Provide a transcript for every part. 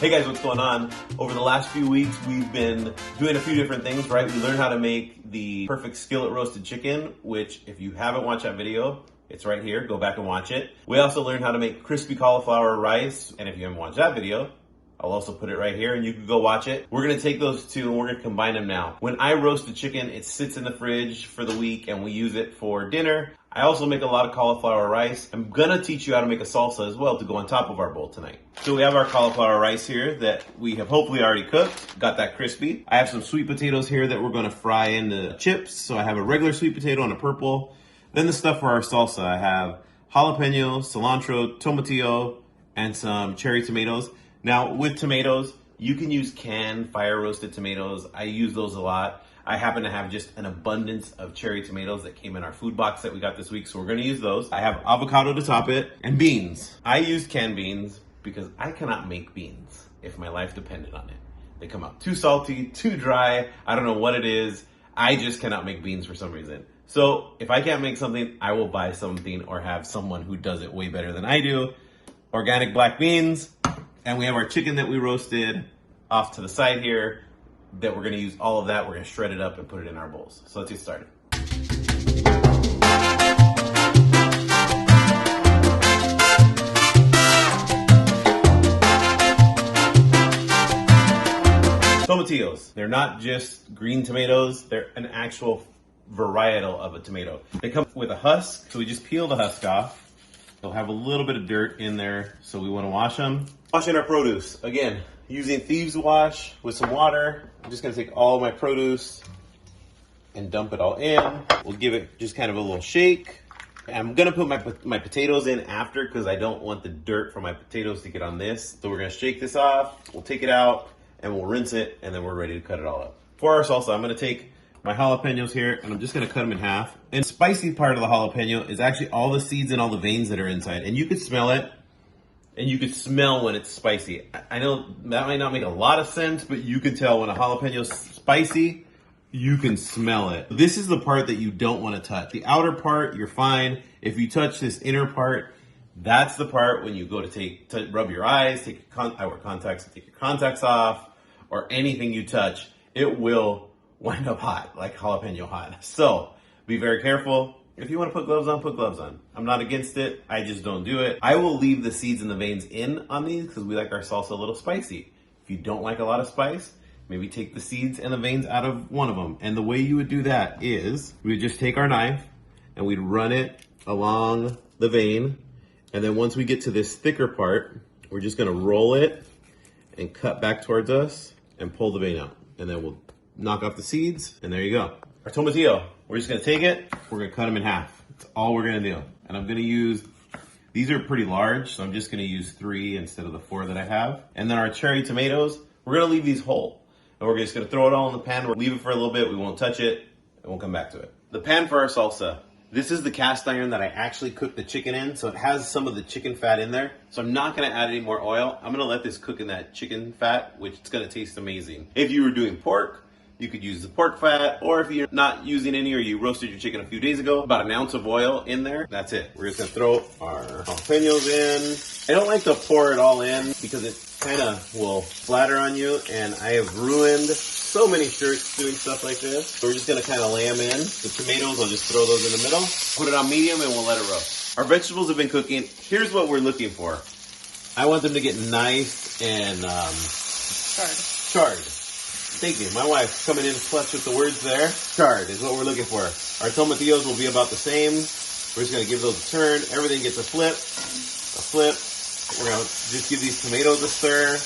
Hey guys, what's going on? Over the last few weeks, we've been doing a few different things, right? We learned how to make the perfect skillet roasted chicken, which if you haven't watched that video, it's right here. Go back and watch it. We also learned how to make crispy cauliflower rice. And if you haven't watched that video, I'll also put it right here and you can go watch it. We're gonna take those two and we're gonna combine them now. When I roast the chicken, it sits in the fridge for the week and we use it for dinner. I also make a lot of cauliflower rice. I'm gonna teach you how to make a salsa as well to go on top of our bowl tonight. So we have our cauliflower rice here that we have hopefully already cooked. Got that crispy. I have some sweet potatoes here that we're gonna fry into chips. So I have a regular sweet potato and a purple. Then the stuff for our salsa, I have jalapeno, cilantro, tomatillo, and some cherry tomatoes. Now with tomatoes, you can use canned fire roasted tomatoes. I use those a lot. I happen to have just an abundance of cherry tomatoes that came in our food box that we got this week, so we're gonna use those. I have avocado to top it, and beans. I use canned beans because I cannot make beans if my life depended on it. They come out too salty, too dry, I don't know what it is. I just cannot make beans for some reason. So if I can't make something, I will buy something or have someone who does it way better than I do. Organic black beans, and we have our chicken that we roasted off to the side here that we're gonna use all of that. We're gonna shred it up and put it in our bowls. So let's get started. Tomatillos. They're not just green tomatoes, they're an actual varietal of a tomato. They come with a husk, so we just peel the husk off. They'll have a little bit of dirt in there, so we wanna wash them. Washing our produce. Again, using thieves wash with some water. I'm just gonna take all of my produce and dump it all in. We'll give it just kind of a little shake. I'm gonna put my potatoes in after because I don't want the dirt from my potatoes to get on this. So we're gonna shake this off, we'll take it out, and we'll rinse it, and then we're ready to cut it all up. For our salsa, I'm gonna take my jalapenos here, and I'm just gonna cut them in half. And the spicy part of the jalapeno is actually all the seeds and all the veins that are inside. And you could smell it, and you could smell when it's spicy. I know that might not make a lot of sense, but you can tell when a jalapeno is spicy, you can smell it. This is the part that you don't wanna touch. The outer part, you're fine. If you touch this inner part, that's the part when you go to rub your eyes, I wear contacts, take your contacts off, or anything you touch, it will wind up hot, like jalapeno hot. So be very careful. If you want to put gloves on, put gloves on. I'm not against it. I just don't do it. I will leave the seeds and the veins in on these because we like our salsa a little spicy. If you don't like a lot of spice, maybe take the seeds and the veins out of one of them. And the way you would do that is we would just take our knife and we'd run it along the vein. And then once we get to this thicker part, we're just gonna roll it and cut back towards us and pull the vein out. And then we'll knock off the seeds, and there you go. Our tomatillo, we're just gonna take it, we're gonna cut them in half. That's all we're gonna do. And I'm gonna use, these are pretty large, so I'm just gonna use 3 instead of the 4 that I have. And then our cherry tomatoes, we're gonna leave these whole. And we're just gonna throw it all in the pan, we'll leave it for a little bit, we won't touch it, and we'll come back to it. The pan for our salsa. This is the cast iron that I actually cooked the chicken in, so it has some of the chicken fat in there. So I'm not gonna add any more oil. I'm gonna let this cook in that chicken fat, which is gonna taste amazing. If you were doing pork, you could use the pork fat, or if you're not using any or you roasted your chicken a few days ago, about 1 ounce of oil in there. That's it. We're just gonna throw our jalapenos in. I don't like to pour it all in because it kind of will splatter on you, and I have ruined so many shirts doing stuff like this. So we're just gonna kind of lay them in. The tomatoes, I'll just throw those in the middle, put it on medium, and we'll let it roast. Our vegetables have been cooking. Here's what we're looking for. I want them to get nice and charred. Thank you. My wife's coming in clutch with the words there. Charred is what we're looking for. Our tomatillos will be about the same. We're just gonna give those a turn. Everything gets a flip. We're gonna just give these tomatoes a stir.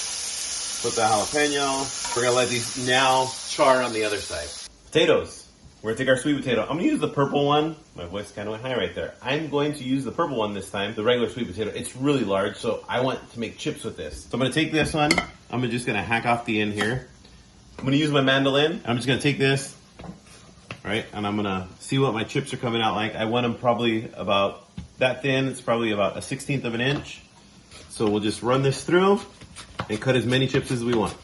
Put the jalapeno. We're gonna let these now char on the other side. Potatoes. We're gonna take our sweet potato. I'm gonna use the purple one. My voice kind of went high right there. I'm going to use the purple one this time, the regular sweet potato. It's really large, so I want to make chips with this. So I'm gonna take this one. I'm just gonna hack off the end here. I'm gonna use my mandolin. I'm just gonna take this, right? And I'm gonna see what my chips are coming out like. I want them probably about that thin. It's probably about 1/16 of an inch. So we'll just run this through and cut as many chips as we want.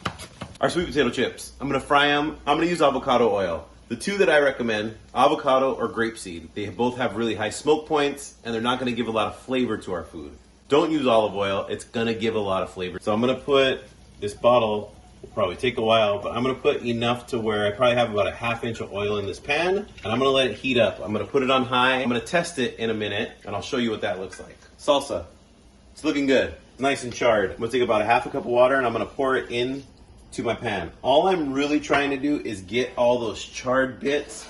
Our sweet potato chips, I'm gonna fry them. I'm gonna use avocado oil. The two that I recommend, avocado or grapeseed. They both have really high smoke points and they're not gonna give a lot of flavor to our food. Don't use olive oil, it's gonna give a lot of flavor. So I'm gonna put This bottle will probably take a while, but I'm gonna put enough to where I probably have about a ½ inch of oil in this pan, and I'm gonna let it heat up. I'm gonna put it on high. I'm gonna test it in a minute, and I'll show you what that looks like. Salsa, it's looking good. It's nice and charred. I'm gonna take about a ½ cup of water, and I'm gonna pour it in to my pan. All I'm really trying to do is get all those charred bits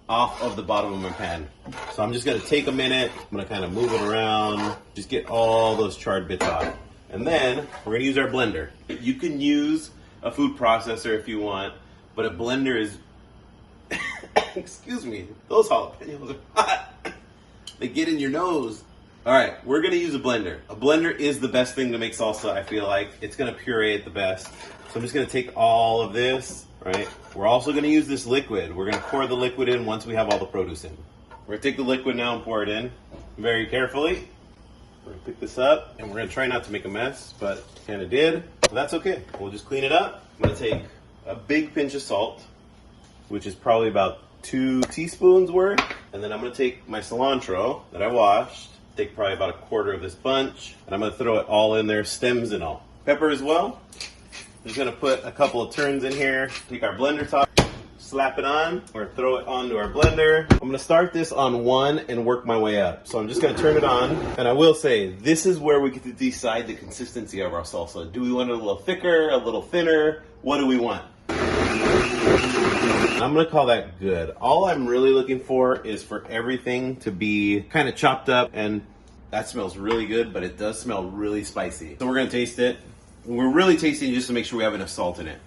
off of the bottom of my pan. So I'm just gonna take a minute, I'm gonna kind of move it around, just get all those charred bits off. And then we're gonna use our blender. You can use a food processor if you want, but a blender is, excuse me, those jalapenos are hot. They get in your nose. All right, we're gonna use a blender. A blender is the best thing to make salsa, I feel like. It's gonna puree it the best. So I'm just gonna take all of this, right? We're also gonna use this liquid. We're gonna pour the liquid in once we have all the produce in. We're gonna take the liquid now and pour it in very carefully. We're gonna pick this up and we're gonna try not to make a mess, but kind of did. But that's okay, we'll just clean it up. I'm gonna take a big pinch of salt, which is probably about 2 teaspoons worth. And then I'm gonna take my cilantro that I washed, take probably about a quarter of this bunch, and I'm gonna throw it all in there, stems and all. Pepper as well. Just gonna put a couple of turns in here, take our blender top, slap it on, or throw it onto our blender. I'm gonna start this on 1 and work my way up. So I'm just gonna turn it on, and I will say, this is where we get to decide the consistency of our salsa. Do we want it a little thicker, a little thinner? What do we want? I'm gonna call that good. All I'm really looking for is for everything to be kind of chopped up, and that smells really good, but it does smell really spicy. So we're gonna taste it. We're really tasting just to make sure we have enough salt in it.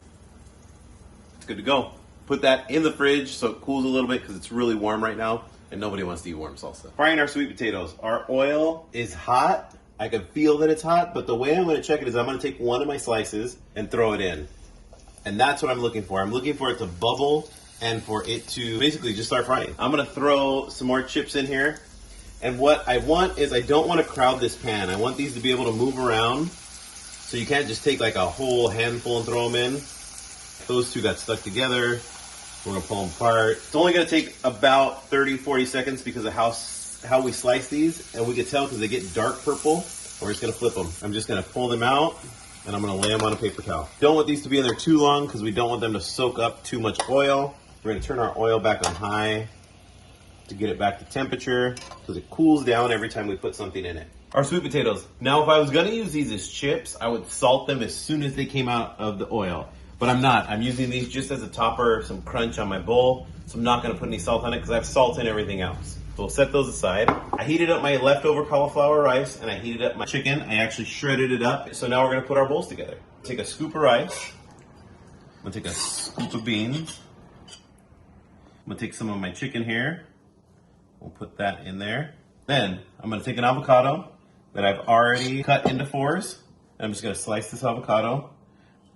It's good to go. Put that in the fridge so it cools a little bit because it's really warm right now and nobody wants to eat warm salsa. Frying our sweet potatoes. Our oil is hot. I can feel that it's hot, but the way I'm gonna check it is I'm gonna take one of my slices and throw it in. And that's what I'm looking for. I'm looking for it to bubble and for it to basically just start frying. I'm gonna throw some more chips in here. And what I want is I don't wanna crowd this pan. I want these to be able to move around. So you can't just take like a whole handful and throw them in. Those two got stuck together. We're gonna pull them apart. It's only gonna take about 30, 40 seconds because of how we slice these. And we can tell because they get dark purple. We're just gonna flip them. I'm just gonna pull them out and I'm gonna lay them on a paper towel. Don't want these to be in there too long because we don't want them to soak up too much oil. We're gonna turn our oil back on high to get it back to temperature because it cools down every time we put something in it. Our sweet potatoes. Now, if I was gonna use these as chips, I would salt them as soon as they came out of the oil. But I'm not. I'm using these just as a topper, some crunch on my bowl. So I'm not gonna put any salt on it because I have salt in everything else. So we'll set those aside. I heated up my leftover cauliflower rice and I heated up my chicken. I actually shredded it up. So now we're gonna put our bowls together. Take a scoop of rice. I'm gonna take a scoop of beans. I'm gonna take some of my chicken here. We'll put that in there. Then I'm gonna take an avocado that I've already cut into 4s. And I'm just gonna slice this avocado.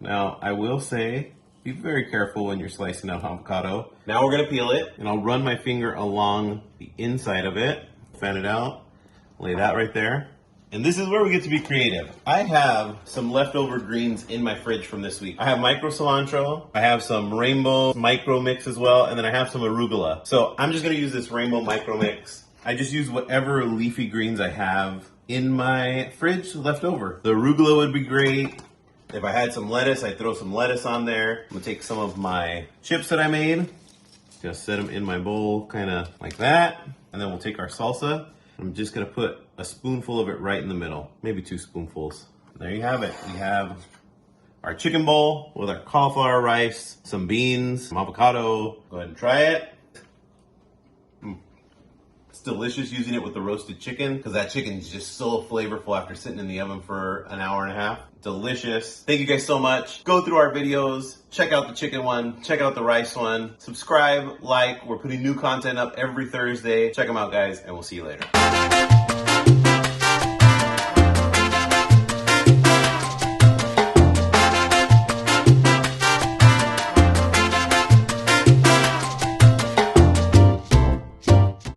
Now, I will say, be very careful when you're slicing out avocado. Now we're gonna peel it, and I'll run my finger along the inside of it, fan it out, lay that right there. And this is where we get to be creative. I have some leftover greens in my fridge from this week. I have micro cilantro, I have some rainbow micro mix as well, and then I have some arugula. So I'm just gonna use this rainbow micro mix. I just use whatever leafy greens I have in my fridge left over. The arugula would be great. If I had some lettuce, I'd throw some lettuce on there. I'm gonna take some of my chips that I made, just set them in my bowl, kind of like that. And then we'll take our salsa. I'm just gonna put a spoonful of it right in the middle, maybe 2 spoonfuls. There you have it. We have our chicken bowl with our cauliflower rice, some beans, some avocado. Go ahead and try it. It's delicious using it with the roasted chicken because that chicken is just so flavorful after sitting in the oven for an hour and a half. Delicious. Thank you guys so much. Go through our videos, check out the chicken one, check out the rice one, subscribe, like. We're putting new content up every Thursday. Check them out, guys, and we'll see you later.